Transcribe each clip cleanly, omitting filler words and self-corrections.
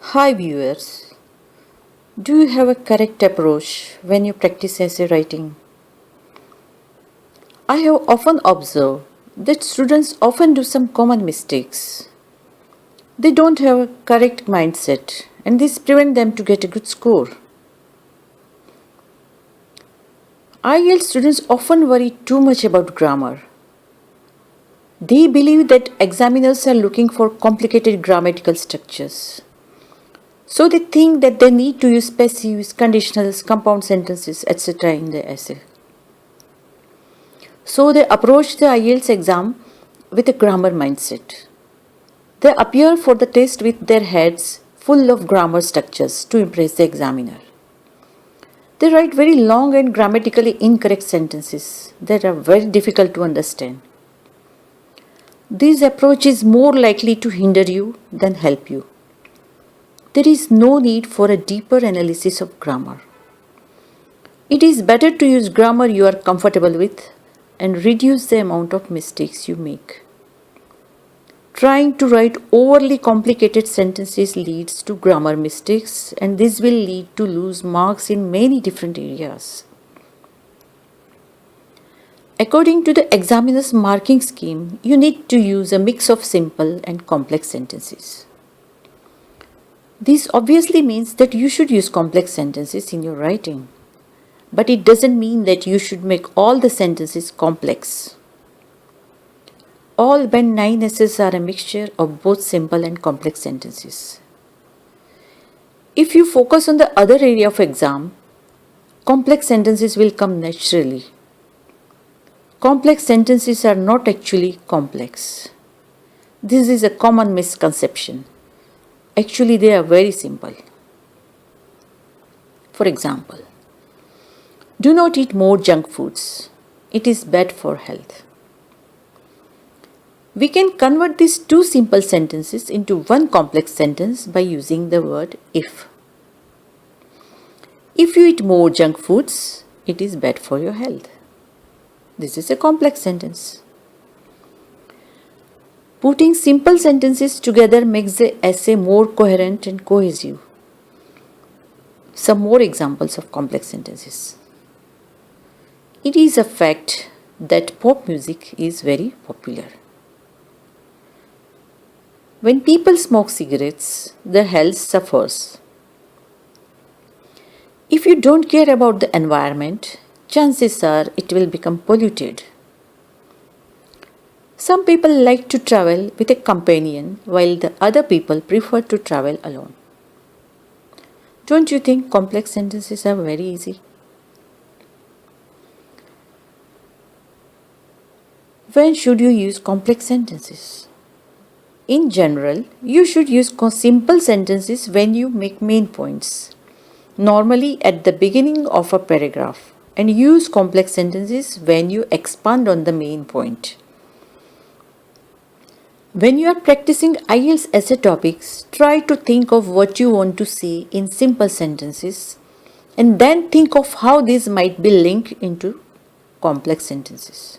Hi viewers, do you have a correct approach when you practice essay writing? I have often observed that students often do some common mistakes. They don't have a correct mindset and this prevents them to get a good score. IELTS students often worry too much about grammar. They believe that examiners are looking for complicated grammatical structures. So they think that they need to use passives, conditionals, compound sentences, etc. in the essay. So they approach the IELTS exam with a grammar mindset. They appear for the test with their heads full of grammar structures to impress the examiner. They write very long and grammatically incorrect sentences that are very difficult to understand. This approach is more likely to hinder you than help you. There is no need for a deeper analysis of grammar. It is better to use grammar you are comfortable with and reduce the amount of mistakes you make. Trying to write overly complicated sentences leads to grammar mistakes, and this will lead to lose marks in many different areas. According to the examiner's marking scheme, you need to use a mix of simple and complex sentences. This obviously means that you should use complex sentences in your writing, but it doesn't mean that you should make all the sentences complex. All Band 9 essays are a mixture of both simple and complex sentences. If you focus on the other area of exam, complex sentences will come naturally. Complex sentences are not actually complex. This is a common misconception. Actually, they are very simple. For example, do not eat more junk foods. It is bad for health. We can convert these two simple sentences into one complex sentence by using the word if. If you eat more junk foods, it is bad for your health. This is a complex sentence. Putting simple sentences together makes the essay more coherent and cohesive. Some more examples of complex sentences. It is a fact that pop music is very popular. When people smoke cigarettes, their health suffers. If you don't care about the environment, chances are it will become polluted. Some people like to travel with a companion while the other people prefer to travel alone. Don't you think complex sentences are very easy? When should you use complex sentences? In general, you should use simple sentences when you make main points, normally at the beginning of a paragraph, and use complex sentences when you expand on the main point. When you are practicing IELTS essay topics, try to think of what you want to say in simple sentences and then think of how these might be linked into complex sentences.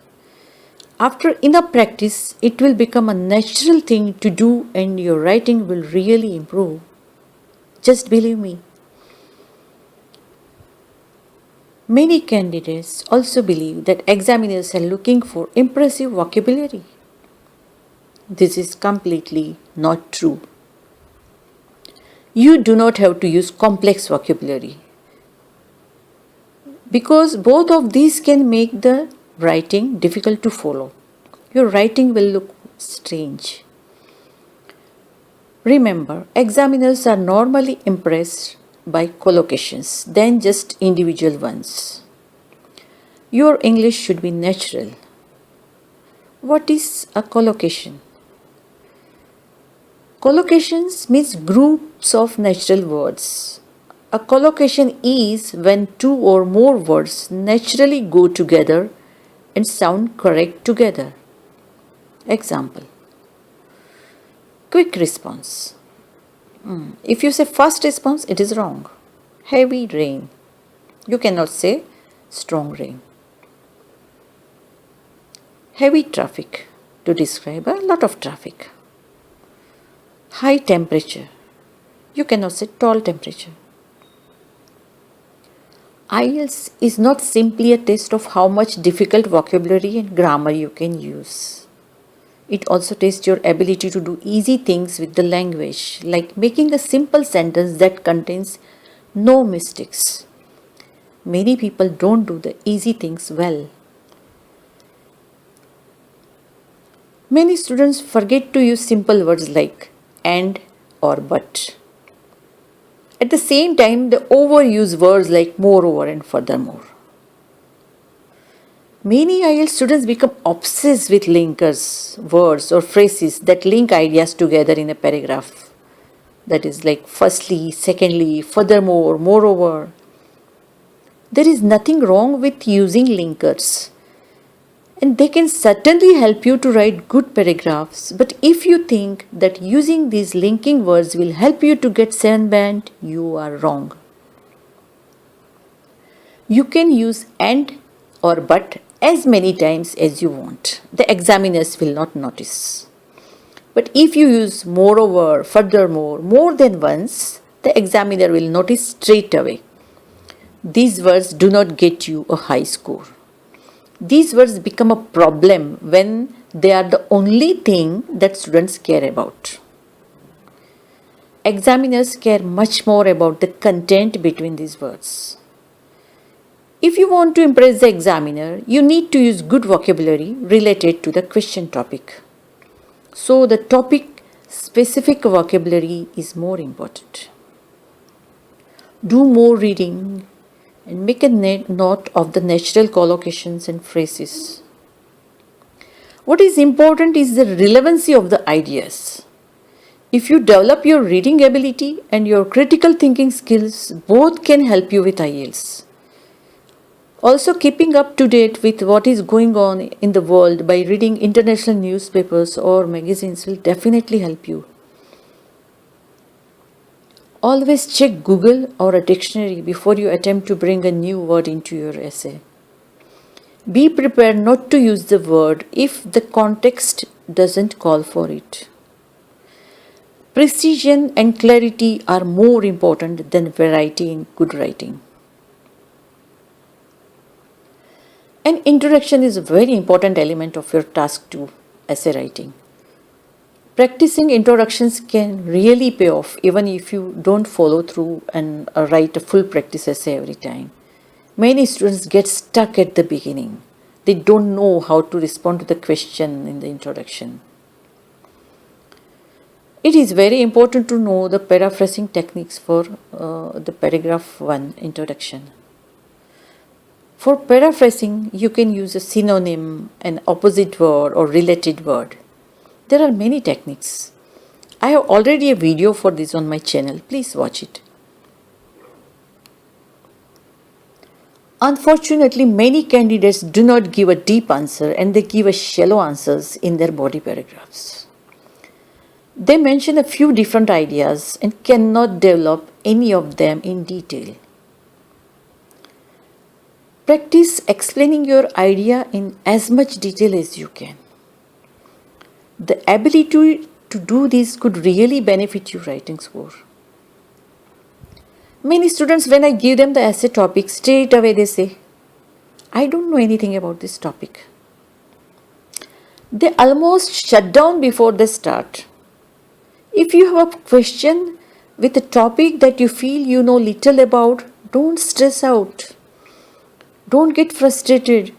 After enough practice, it will become a natural thing to do and your writing will really improve. Just believe me. Many candidates also believe that examiners are looking for impressive vocabulary. This is completely not true. You do not have to use complex vocabulary because both of these can make the writing difficult to follow. Your writing will look strange. Remember, examiners are normally impressed by collocations than just individual ones. Your English should be natural. What is a collocation? Collocations means groups of natural words. A collocation is when two or more words naturally go together and sound correct together. Example. Quick response. If you say fast response, it is wrong. Heavy rain. You cannot say strong rain. Heavy traffic to describe a lot of traffic. High temperature. You cannot say tall temperature. IELTS is not simply a test of how much difficult vocabulary and grammar you can use. It also tests your ability to do easy things with the language, like making a simple sentence that contains no mistakes. Many people don't do the easy things well. Many students forget to use simple words like and or but. At the same time, they overuse words like moreover and furthermore. Many IELTS students become obsessed with linkers, words or phrases that link ideas together in a paragraph. That is like firstly, secondly, furthermore, moreover. There is nothing wrong with using linkers, and they can certainly help you to write good paragraphs. But if you think that using these linking words will help you to get 7 band, you are wrong. You can use and or but as many times as you want. The examiners will not notice. But if you use moreover, furthermore, more than once, the examiner will notice straight away. These words do not get you a high score. These words become a problem when they are the only thing that students care about. Examiners care much more about the content between these words. If you want to impress the examiner, you need to use good vocabulary related to the question topic. So the topic specific vocabulary is more important. Do more reading and make a note of the natural collocations and phrases. What is important is the relevancy of the ideas. If you develop your reading ability and your critical thinking skills, both can help you with IELTS. Also, keeping up to date with what is going on in the world by reading international newspapers or magazines will definitely help you. Always check Google or a dictionary before you attempt to bring a new word into your essay. Be prepared not to use the word if the context doesn't call for it. Precision and clarity are more important than variety in good writing. An introduction is a very important element of your task 2 essay writing. Practicing introductions can really pay off even if you don't follow through and write a full practice essay every time. Many students get stuck at the beginning. They don't know how to respond to the question in the introduction. It is very important to know the paraphrasing techniques for the paragraph 1 introduction. For paraphrasing, you can use a synonym, an opposite word or related word. There are many techniques. I have already a video for this on my channel. Please watch it. Unfortunately, many candidates do not give a deep answer and they give a shallow answers in their body paragraphs. They mention a few different ideas and cannot develop any of them in detail. Practice explaining your idea in as much detail as you can. The ability to do this could really benefit your writing score. Many students, when I give them the essay topic, straight away they say, I don't know anything about this topic. They almost shut down before they start. If you have a question with a topic that you feel you know little about, don't stress out. Don't get frustrated.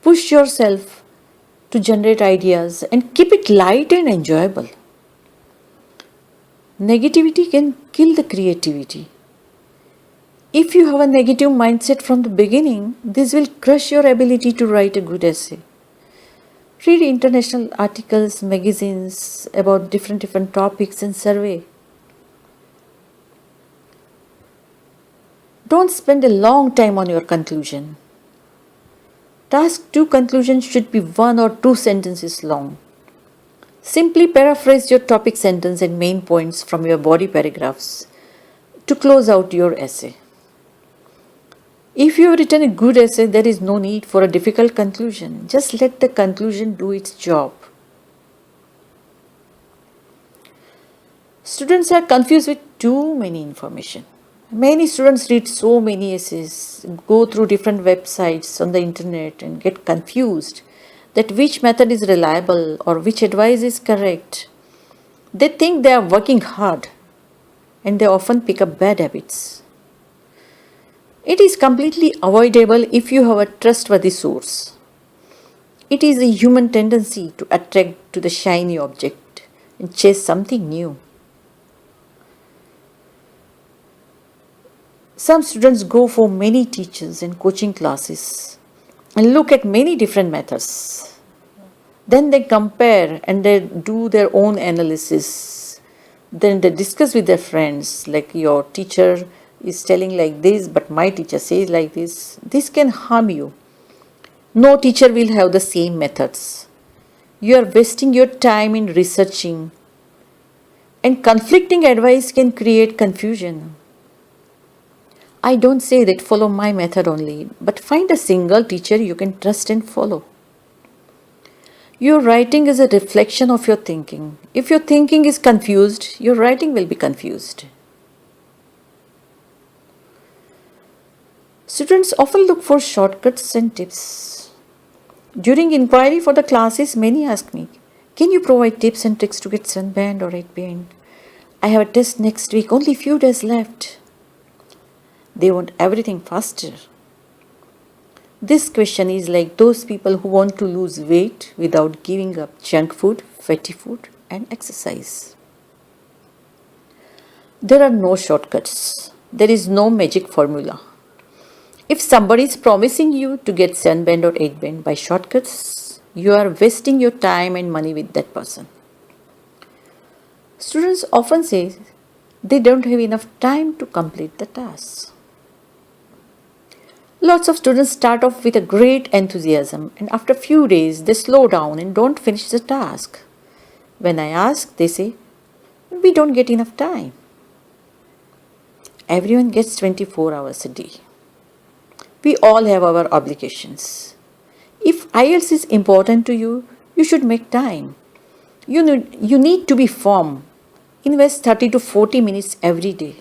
Push yourself to generate ideas and keep it light and enjoyable. Negativity can kill the creativity. If you have a negative mindset from the beginning, this will crush your ability to write a good essay. Read international articles, magazines about different topics and survey. Don't spend a long time on your conclusion. Task 2 conclusion should be 1 or 2 sentences long. Simply paraphrase your topic sentence and main points from your body paragraphs to close out your essay. If you have written a good essay, there is no need for a difficult conclusion. Just let the conclusion do its job. Students are confused with too many information. Many students read so many essays, go through different websites on the internet and get confused that which method is reliable or which advice is correct. They think they are working hard and they often pick up bad habits. It is completely avoidable if you have a trustworthy source. It is a human tendency to attract to the shiny object and chase something new. Some students go for many teachers and coaching classes and look at many different methods. Then they compare and they do their own analysis. Then they discuss with their friends, like your teacher is telling like this, but my teacher says like this. This can harm you. No teacher will have the same methods. You are wasting your time in researching, and conflicting advice can create confusion. I don't say that follow my method only, but find a single teacher you can trust and follow. Your writing is a reflection of your thinking. If your thinking is confused, your writing will be confused. Students often look for shortcuts and tips. During inquiry for the classes, many ask me, can you provide tips and tricks to get sunburned or red band? I have a test next week, only few days left. They want everything faster. This question is like those people who want to lose weight without giving up junk food, fatty food, and exercise. There are no shortcuts. There is no magic formula. If somebody is promising you to get sunburned or 8-band by shortcuts, you are wasting your time and money with that person. Students often say they don't have enough time to complete the task. Lots of students start off with a great enthusiasm and after a few days they slow down and don't finish the task. When I ask, they say, we don't get enough time. Everyone gets 24 hours a day. We all have our obligations. If IELTS is important to you, you should make time. You need to be firm. Invest 30 to 40 minutes every day.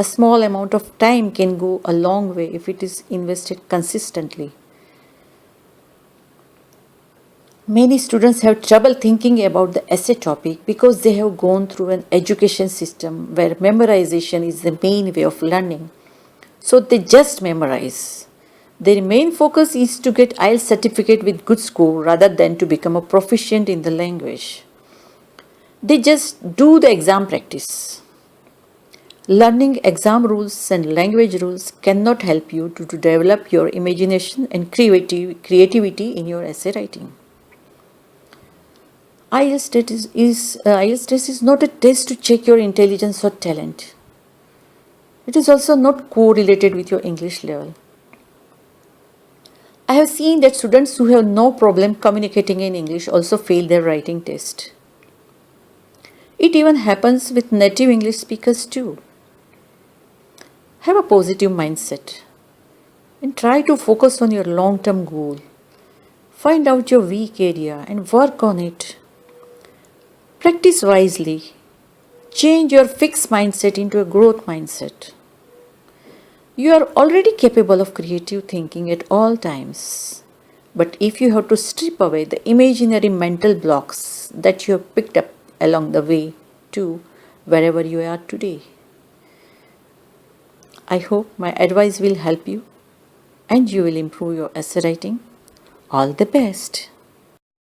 A small amount of time can go a long way if it is invested consistently. Many students have trouble thinking about the essay topic because they have gone through an education system where memorization is the main way of learning. So they just memorize. Their main focus is to get IELTS certificate with good score rather than to become a proficient in the language. They just do the exam practice. Learning exam rules and language rules cannot help you to develop your imagination and creativity in your essay writing. IELTS test is not a test to check your intelligence or talent. It is also not correlated with your English level. I have seen that students who have no problem communicating in English also fail their writing test. It even happens with native English speakers too. Have a positive mindset and try to focus on your long-term goal. Find out your weak area and work on it. Practice wisely. Change your fixed mindset into a growth mindset. You are already capable of creative thinking at all times. But if you have to strip away the imaginary mental blocks that you have picked up along the way to wherever you are today, I hope my advice will help you and you will improve your essay writing. All the best.